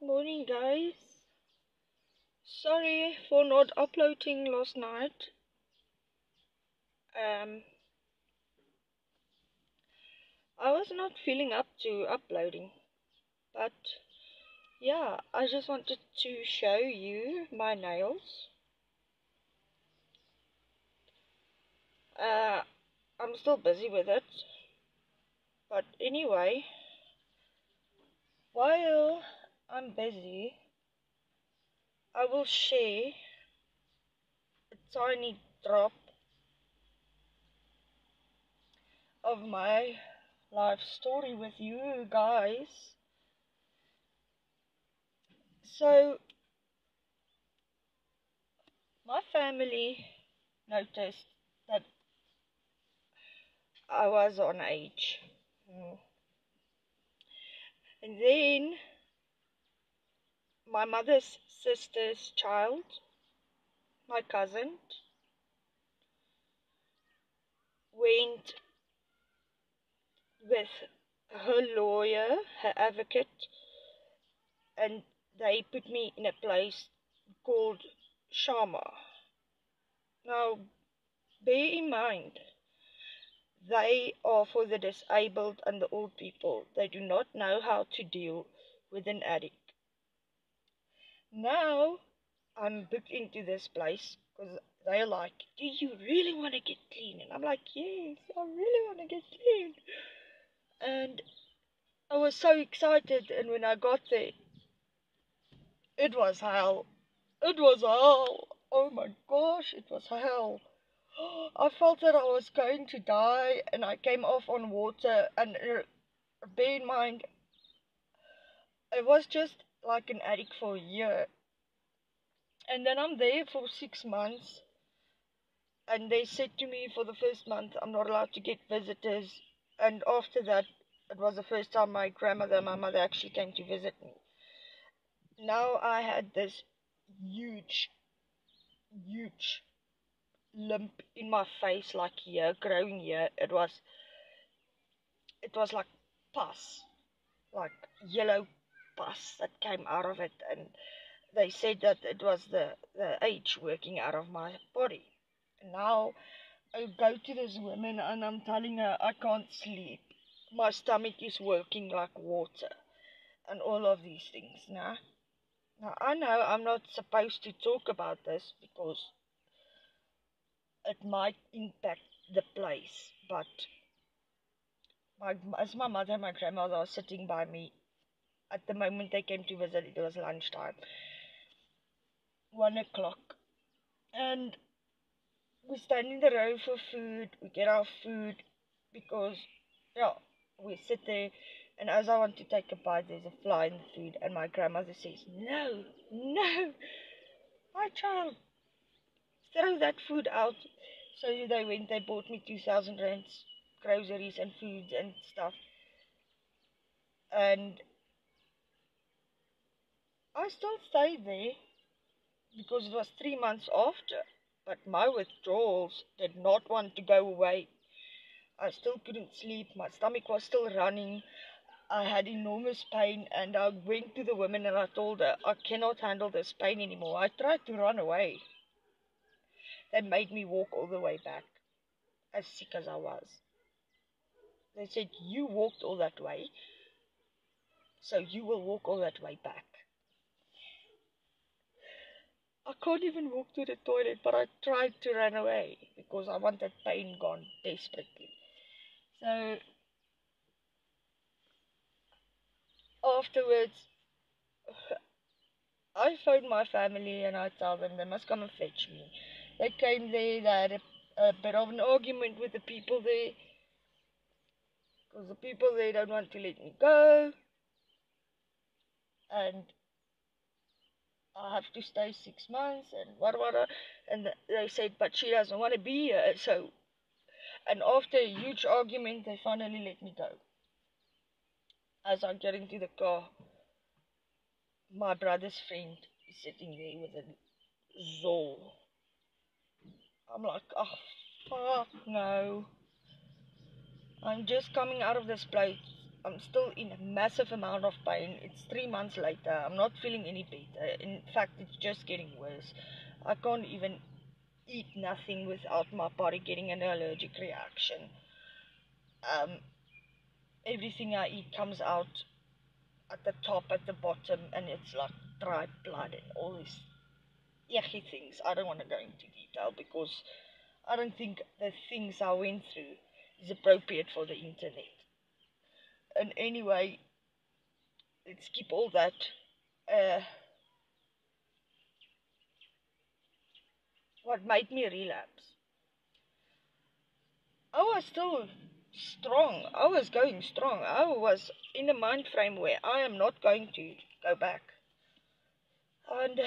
Morning, guys. Sorry for not uploading last night. I was not feeling up to uploading, but yeah, I just wanted to show you my nails. I'm still busy with it, but anyway, while I'm busy, I will share a tiny drop of my life story with you guys. So, my family noticed that I was on age. And then my mother's sister's child, my cousin, went with her lawyer, her advocate, and they put me in a place called Shama. Now, bear in mind, they are for the disabled and the old people. They do not know how to deal with an addict. Now, I'm booked into this place because they're like, do you really want to get clean? And I'm like, yes, I really want to get clean. And I was so excited. And when I got there, it was hell. It was hell. Oh my gosh, it was hell. I felt that I was going to die, and I came off on water. And bear in mind, it was just like an addict for a year. And then I'm there for 6 months. And they said to me for the first month, I'm not allowed to get visitors. And after that, it was the first time my grandmother and my mother actually came to visit me. Now I had this huge lump in my face, like here, growing here. It was like pus, like yellow pus that came out of it. And they said that it was the age working out of my body. And now I go to this woman and I'm telling her I can't sleep. My stomach is working like water and all of these things. Now I know I'm not supposed to talk about this because it might impact the place, but as my mother and my grandmother are sitting by me, at the moment they came to visit, it was lunchtime, 1 o'clock, and we stand in the row for food. We get our food because, yeah, we sit there, and as I want to take a bite, there's a fly in the food, and my grandmother says, no, no, my child, throw that food out. So they went, they bought me 2,000 rands, groceries and foods and stuff, and I still stayed there because it was 3 months after, but my withdrawals did not want to go away. I still couldn't sleep, my stomach was still running, I had enormous pain, and I went to the woman and I told her, I cannot handle this pain anymore. I tried to run away. They made me walk all the way back, as sick as I was. They said, you walked all that way, so you will walk all that way back. I can't even walk to the toilet, but I tried to run away because I wanted pain gone desperately. So afterwards, I phoned my family and I told them they must come and fetch me. They came there, they had a bit of an argument with the people there because the people there don't want to let me go, and I have to stay 6 months and what, and they said, but she doesn't want to be here. So, and after a huge argument, they finally let me go. As I get into the car, my brother's friend is sitting there with a Zol. I'm like, oh, fuck no. I'm just coming out of this place I'm still in a massive amount of pain. It's 3 months later. I'm not feeling any better. In fact, it's just getting worse. I can't even eat nothing without my body getting an allergic reaction. Um, Everything I eat comes out at the top, at the bottom, and it's like dry blood and all these yucky things. I don't want to go into detail because I don't think the things I went through is appropriate for the internet. And anyway, let's skip all that. What made me relapse? I was still strong. I was going strong. I was in a mind frame where I am not going to go back. And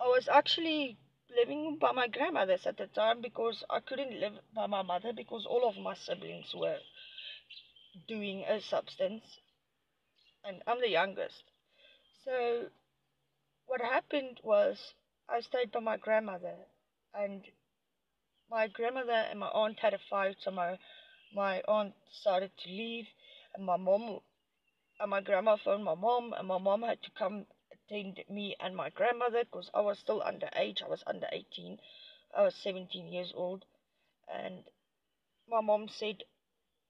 I was actually living by my grandmother's at the time because I couldn't live by my mother because all of my siblings were doing a substance and I'm the youngest. So what happened was I stayed by my grandmother, and my grandmother and my aunt had a fight, so my aunt decided to leave, and my grandma phoned my mom, and my mom had to come attend me and my grandmother because I was still underage. I was under 18. I was 17 years old, and my mom said,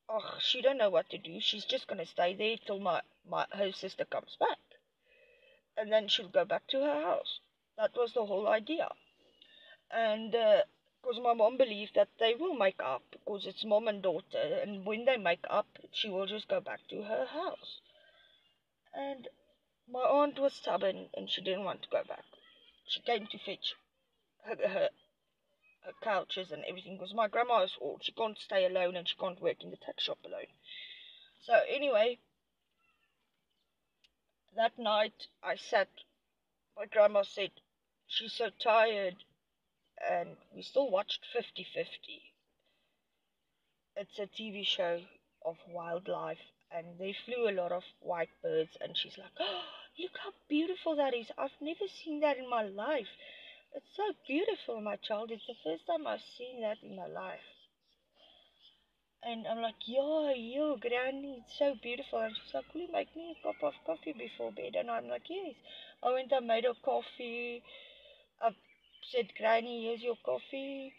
"Oh, she don't know what to do. She's just gonna stay there till her sister comes back, and then she'll go back to her house." That was the whole idea, and because my mom believed that they will make up because it's mom and daughter, and when they make up, she will just go back to her house. And my aunt was stubborn and she didn't want to go back. She came to fetch her couches and everything because my grandma is old. She can't stay alone and she can't work in the tax shop alone. So anyway, that night I sat. My grandma said she's so tired, and we still watched 50-50. It's a TV show of wildlife, and they flew a lot of white birds, and she's like, "Oh, look how beautiful that is. I've never seen that in my life. It's so beautiful, my child. It's the first time I've seen that in my life." And I'm like, "Yo, Granny, it's so beautiful." And she's like, "Will you make me a cup of coffee before bed?" And I'm like, "Yes." I went and made her coffee. I said, "Granny, here's your coffee."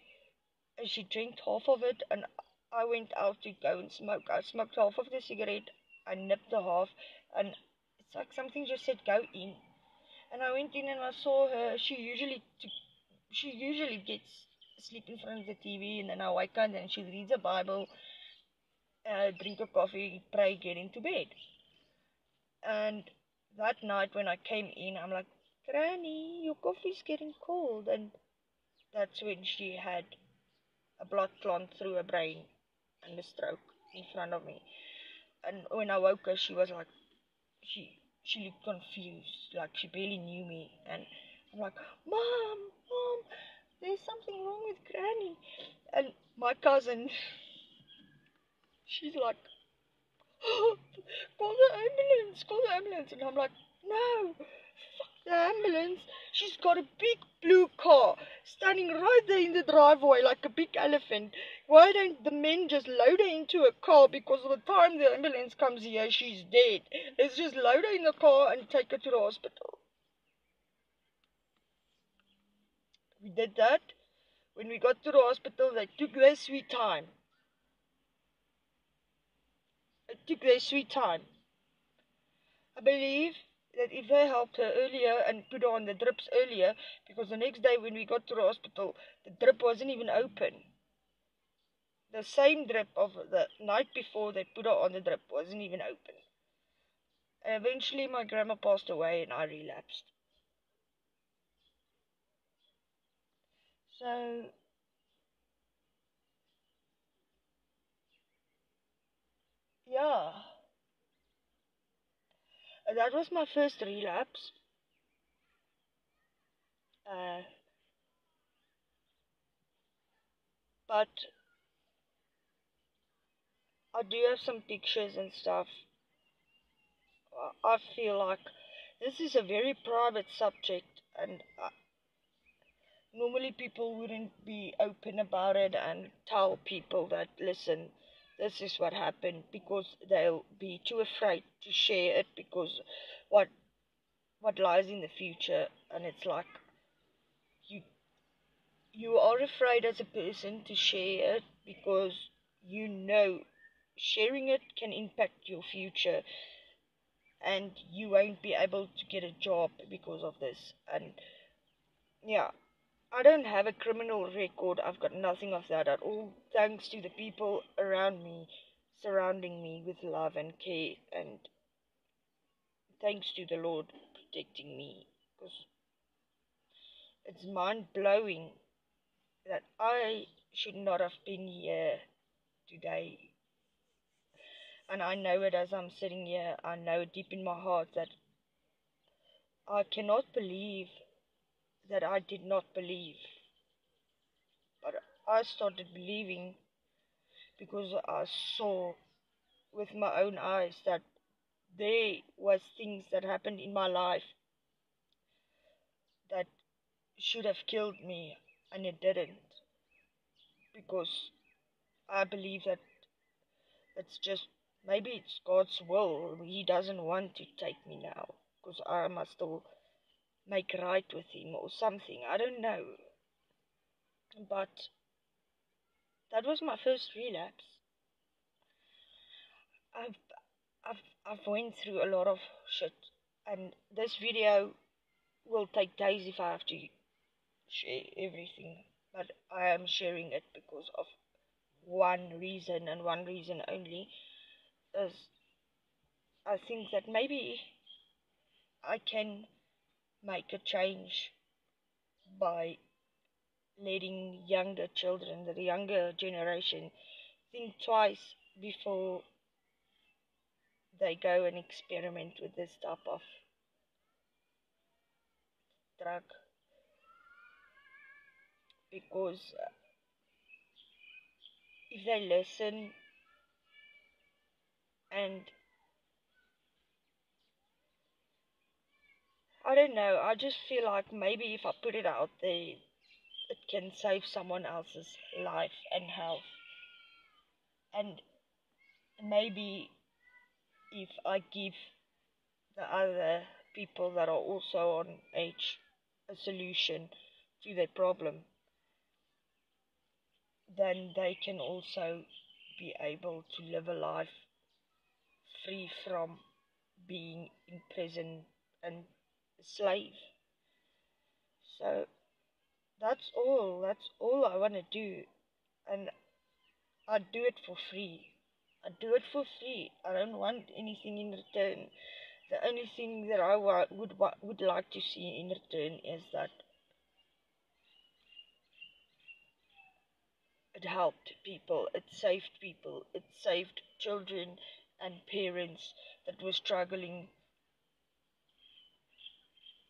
And she drank half of it, and I went out to go and smoke. I smoked half of the cigarette. I nipped the half, and it's like something just said, "Go in." And I went in and I saw her. She usually gets asleep in front of the TV, and then I wake up and she reads a Bible, drink a coffee, pray, get into bed. And that night when I came in, I'm like, "Granny, your coffee's getting cold." And that's when she had a blood clot through her brain and a stroke in front of me. And when I woke her, she was like, she looked confused, like she barely knew me. And I'm like, Mom, there's something wrong with Granny." And my cousin, she's like, "Oh, call the ambulance." And I'm like, "No, fuck the ambulance. She's got a big blue car standing right there in the driveway like a big elephant. Why don't the men just load her into a car? Because by the time the ambulance comes here, she's dead. Let's just load her in the car and take her to the hospital." We did that. When we got to the hospital, they took their sweet time. I believe that if they helped her earlier and put her on the drips earlier, because the next day when we got to the hospital, the drip wasn't even open. The same drip of the night before they put her on the drip wasn't even open. And eventually my grandma passed away and I relapsed. So, yeah, that was my first relapse. Uh, but I do have some pictures and stuff. I feel like this is a very private subject, and normally people wouldn't be open about it and tell people that, listen, this is what happened, because they'll be too afraid to share it, because what lies in the future. And it's like you you are afraid as a person to share it, because you know sharing it can impact your future, and you won't be able to get a job because of this. And yeah, I don't have a criminal record. I've got nothing of that at all, thanks to the people around me, surrounding me with love and care, and thanks to the Lord protecting me. Because it's mind blowing that I should not have been here today. And I know it as I'm sitting here. I know deep in my heart that I cannot believe that I did not believe. But I started believing because I saw with my own eyes that there was things that happened in my life that should have killed me, and it didn't, because I believe that it's just, maybe it's God's will. He doesn't want to take me now, because I must still make right with him or something. I don't know. But that was my first relapse. I've I've went through a lot of shit, and this video will take days if I have to share everything. But I am sharing it because of one reason, and one reason only, is I think that maybe I can make a change by letting younger children, the younger generation, think twice before they go and experiment with this type of drug. Because if they listen, and I don't know, I just feel like maybe if I put it out there, it can save someone else's life and health. And maybe if I give the other people that are also on H a solution to their problem, then they can also be able to live a life free from being in prison and a slave. So that's all I want to do. And I do it for free. I do it for free. I don't want anything in return. The only thing that I would like to see in return is that it helped people, it saved people, it saved children and parents that were struggling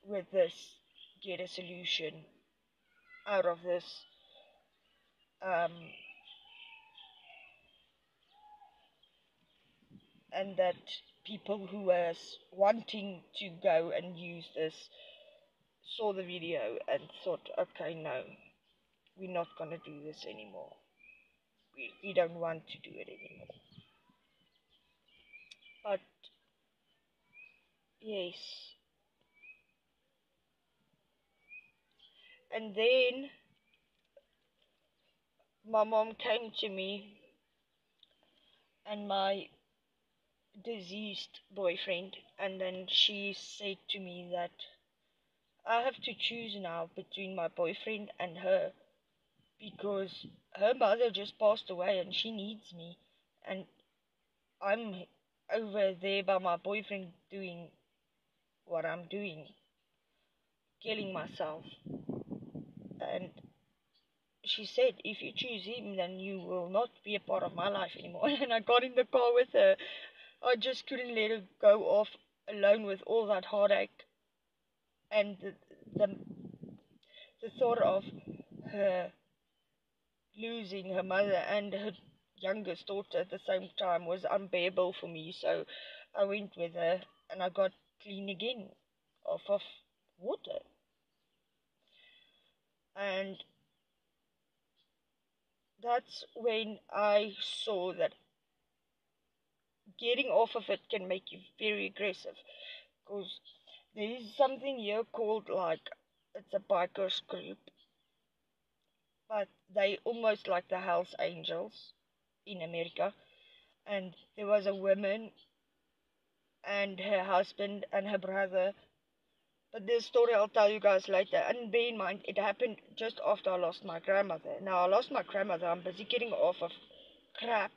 with this, get a solution out of this. Um, and that people who were wanting to go and use this saw the video and thought, okay, no, we're not going to do this anymore. We don't want to do it anymore. But yes. And then my mom came to me and my deceased boyfriend, and then she said to me that I have to choose now between my boyfriend and her, because her mother just passed away and she needs me, and I'm over there by my boyfriend doing what I'm doing, killing myself. And she said, if you choose him, then you will not be a part of my life anymore. And I got in the car with her. I just couldn't let her go off alone with all that heartache, and the thought of her losing her mother and her youngest daughter at the same time was unbearable for me. So I went with her, and I got clean again off of water. And that's when I saw that getting off of it can make you very aggressive. Because there is something here called, like, it's a bikers group, but they almost like the Hells Angels in America. And there was a woman and her husband and her brother. But this story I'll tell you guys later. And bear in mind, it happened just after I lost my grandmother. Now, I lost my grandmother. I'm busy getting off of crap.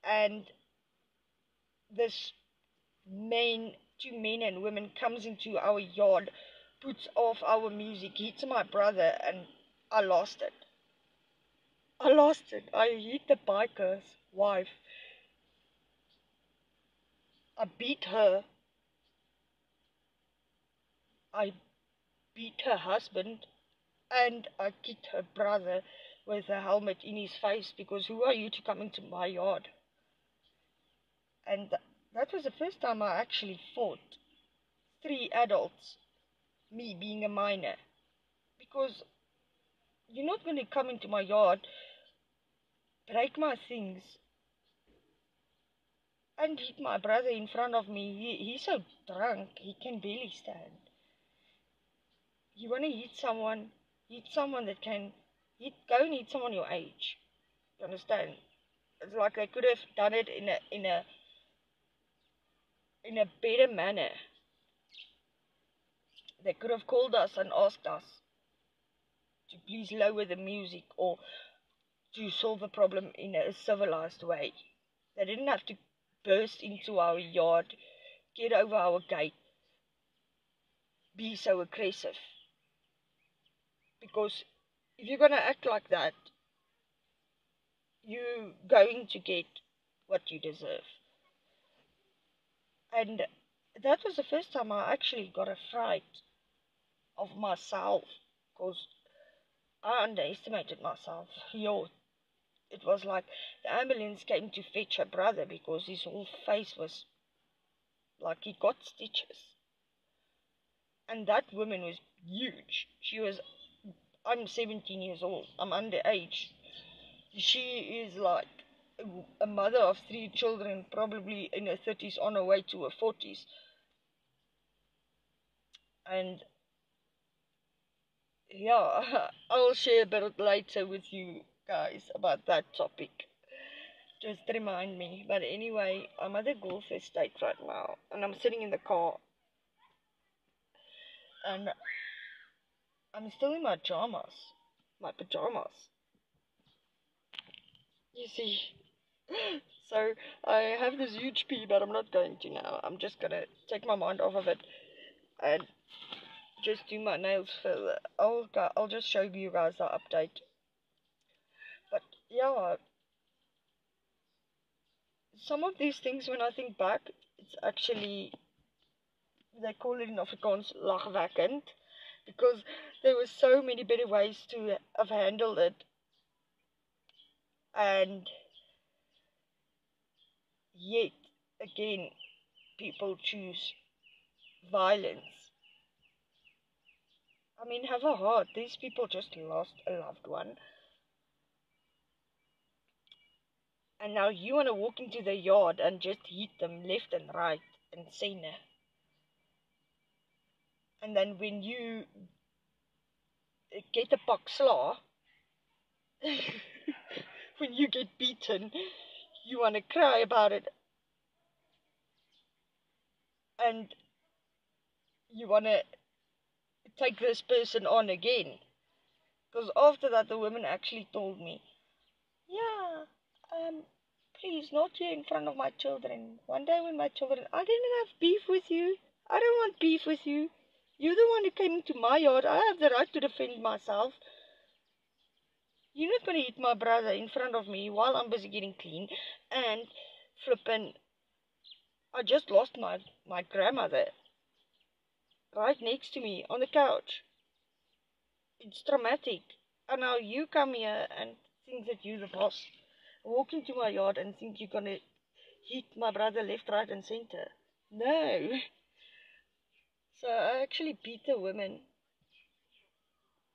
And this two men and women comes into our yard, puts off our music, hits my brother, and I lost it. I hit the biker's wife. I beat her. I beat her husband. And I kicked her brother with a helmet in his face, because who are you to come into my yard? And that was the first time I actually fought 3 adults, me being a minor. Because you're not going to come into my yard, break my things, and hit my brother in front of me. He's so drunk, he can barely stand. You want to hit someone that can go and hit someone your age. You understand? It's like they could have done it in a better manner. They could have called us and asked us to please lower the music, or to solve the problem in a civilized way. They didn't have to burst into our yard, get over our gate, be so aggressive. Because if you're going to act like that, you're going to get what you deserve. And that was the first time I actually got a fright of myself, because I underestimated myself. It was like the ambulance came to fetch her brother, because his whole face was like he got stitches. And that woman was huge. I'm 17 years old. I'm underage. She is like a mother of 3 children, probably in her 30s, on her way to her 40s. And yeah, I'll share a bit later with you guys about that topic. Just remind me. But anyway, I'm at the golf estate right now, and I'm sitting in the car, and I'm still in my pajamas. You see. So I have this huge pee, but I'm not going to now. I'm just gonna take my mind off of it and just do my nails further. I'll just show you guys the update. But yeah, some of these things, when I think back, it's actually, they call it in Afrikaans lagwekkend, because there were so many better ways to have handled it. And yet again, people choose violence. I mean, have a heart. These people just lost a loved one. And now you want to walk into the yard and just hit them left and right and center. And then when you get a pak slaag, when you get beaten, you want to cry about it. And you want to take this person on again. Because after that, the woman actually told me, yeah, please, not here in front of my children. One day when my children, I didn't have beef with you. I don't want beef with you. You're the one who came into my yard. I have the right to defend myself. You're not going to hit my brother in front of me while I'm busy getting clean. And flippin', I just lost my grandmother right next to me on the couch. It's traumatic. And now you come here and think that you're the boss. Walk into my yard and think you're going to hit my brother left, right, and center. No. So I actually beat the woman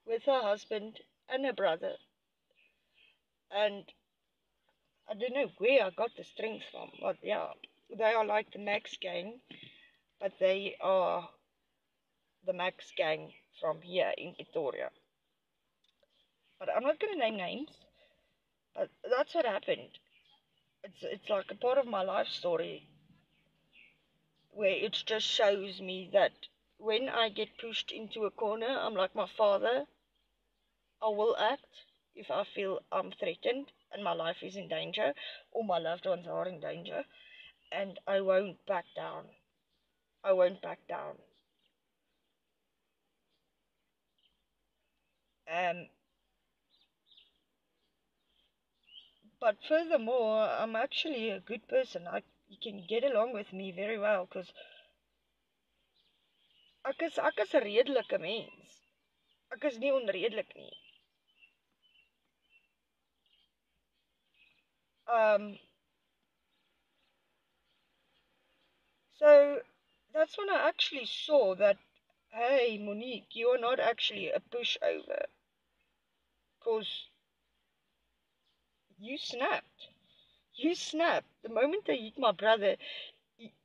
with her husband and her brother. And I don't know where I got the strength from, but yeah, They are like the Max gang, but they are the Max gang from here in Pretoria. But I'm not going to name names, but that's what happened. It's like a part of my life story where it just shows me that when I get pushed into a corner, I'm like my father. I will act if I feel I'm threatened and my life is in danger or my loved ones are in danger, and I won't back down. I won't back down. Um, but furthermore, I'm actually a good person. You can get along with me very well because ek is 'n redelike mens. Ek is nie onredelik nie. Um, so that's when I actually saw that, hey, Monique, you are not actually a pushover. Because you snapped. You snapped. The moment they hit my brother,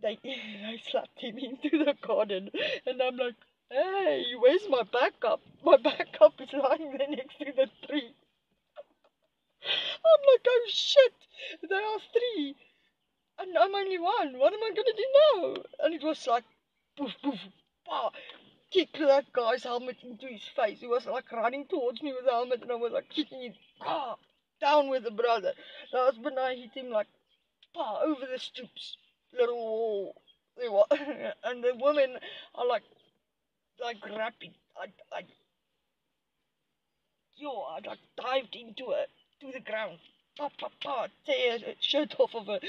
they slapped him into the garden. And I'm like, hey, where's my backup? My backup is lying there next to the tree. I'm like, oh shit, there are three. And I'm only one. What am I going to do now? And it was like, poof, poof, bah. Kick that guy's helmet into his face. He was like running towards me with the helmet, and I was like kicking him. Ah, down with the brother. The husband and I hit him like over the stoops, little wall. And the women are like rapping. I like dived into her to the ground. Tear her shirt off of her.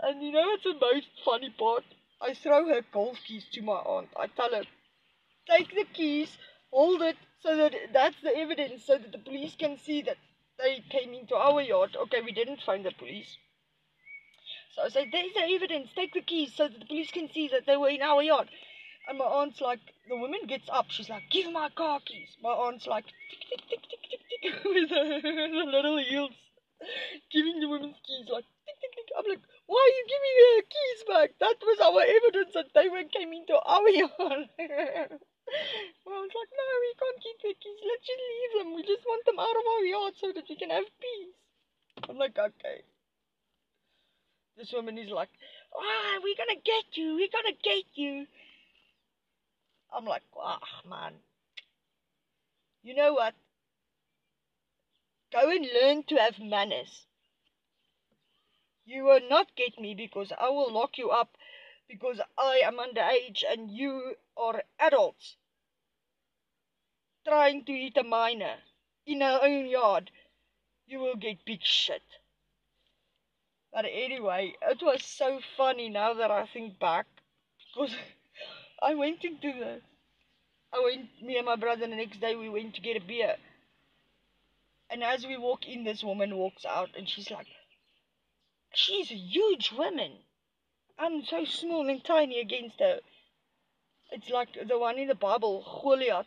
And you know what's the most funny part? I throw her golf keys to my aunt. I tell her, take the keys, hold it, so that that's the evidence, so that the police can see that they came into our yard. Okay, we didn't find the police. So I said, there's the evidence, take the keys, so that the police can see that they were in our yard. And my aunt's like, the woman gets up, she's like, give my car keys. My aunt's like, tick, tick, tick, tick, tick, tick, with the little heels, giving the woman's keys, like, tick, tick, tick. I'm like, why are you giving me her keys back? That was our evidence that they came into our yard. Well, I was like, no, we can't keep the keys. Let's just leave them. We just want them out of our yard so that we can have peace. I'm like, okay. This woman is like, we're gonna get you. We're gonna get you. I'm like, man. You know what? Go and learn to have manners. You will not get me because I will lock you up because I am underage and you are adults trying to hit a minor in our own yard. You will get big shit. But anyway, it was so funny now that I think back, because me and my brother the next day, we went to get a beer. And as we walk in, this woman walks out and she's like, she's a huge woman. I'm so small and tiny against her. It's like the one in the Bible, Goliath.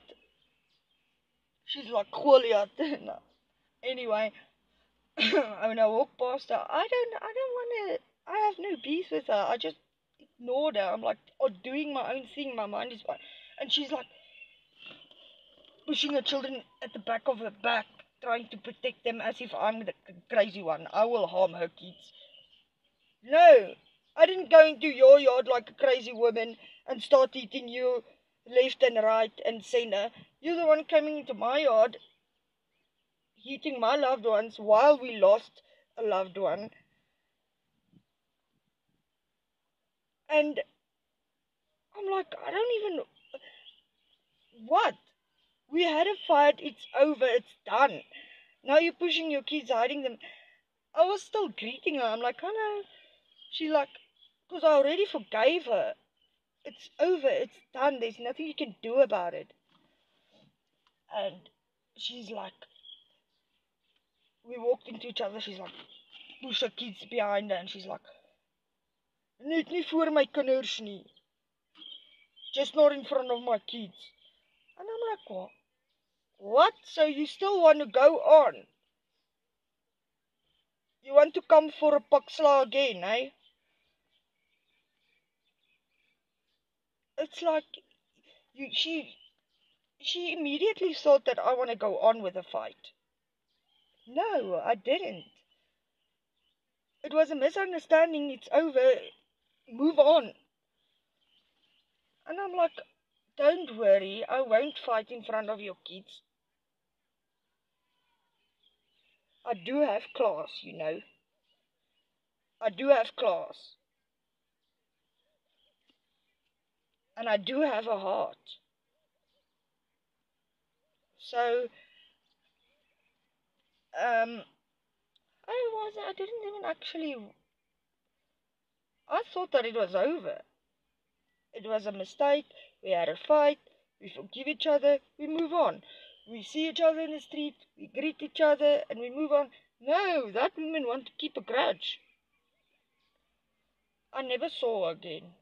She's like Goliath. Anyway, when I walk past her, I have no beef with her. I just ignored her. I'm like, doing my own thing. My mind is fine. And she's like pushing her children at the back of her back, trying to protect them as if I'm the crazy one. I will harm her kids. No, I didn't go into your yard like a crazy woman and start eating you left and right and center. You're the one coming into my yard, hitting my loved ones while we lost a loved one. And I'm like, I don't even... What? We had a fight, it's over, it's done. Now you're pushing your kids, hiding them. I was still greeting her. I'm like, hello. She's like, because I already forgave her. It's over, it's done. There's nothing you can do about it. And she's like, we walked into each other. She's like, push her kids behind her. And she's like, net nie voor my kinders nie. Just not in front of my kids. And I'm like, what? What? So you still want to go on? You want to come for a pakslaag again, eh? it's like she immediately thought that I want to go on with the fight. No, I didn't. It was a misunderstanding. It's over. Move on. And I'm like, don't worry, I won't fight in front of your kids. I do have class, you know. I do have class. And I do have a heart. So, I didn't even actually, I thought that it was over. It was a mistake. We had a fight. We forgive each other. We move on. We see each other in the street. We greet each other and we move on. No, that woman wanted to keep a grudge. I never saw her again.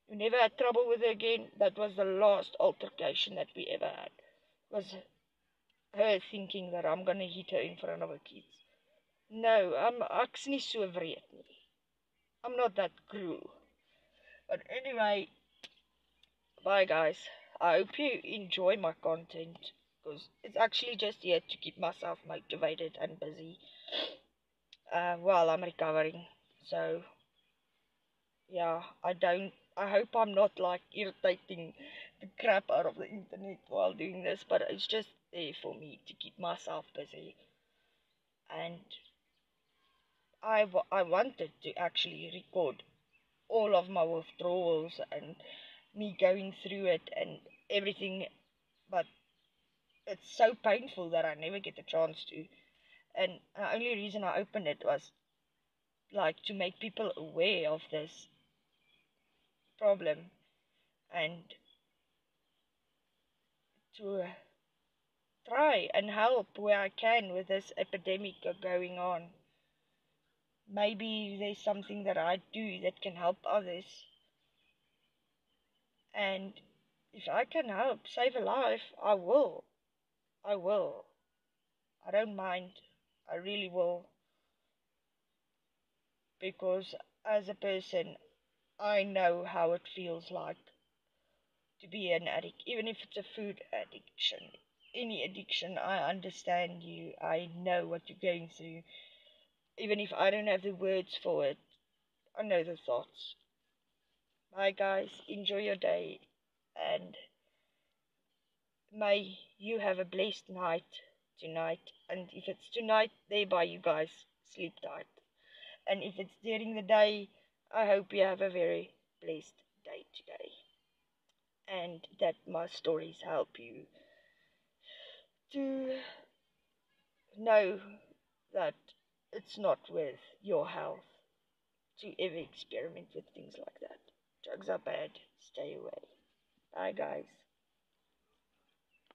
We never had trouble with her again. That was the last altercation that we ever had. It was her thinking that I'm gonna hit her in front of her kids. No, ek's nie so wreed nie. I'm not that cruel. But anyway, bye guys. I hope you enjoy my content because it's actually just here to keep myself motivated and busy while I'm recovering. So yeah, I hope I'm not like irritating the crap out of the internet while doing this, but it's just there for me to keep myself busy. And I wanted to actually record all of my withdrawals and me going through it and everything, but it's so painful that I never get the chance to. And the only reason I opened it was like to make people aware of this problem and to try and help where I can with this epidemic going on. Maybe there's something that I do that can help others. And if I can help save a life, I will. I will. I don't mind. I really will. Because as a person, I know how it feels like to be an addict, even if it's a food addiction. Any addiction, I understand you. I know what you're going through. Even if I don't have the words for it, I know the thoughts. Bye, guys. Enjoy your day. And may you have a blessed night tonight. And if it's tonight, thereby you guys sleep tight. And if it's during the day, I hope you have a very blessed day today. And that my stories help you to know that it's not with your health to ever experiment with things like that. Drugs are bad. Stay away. Bye, guys.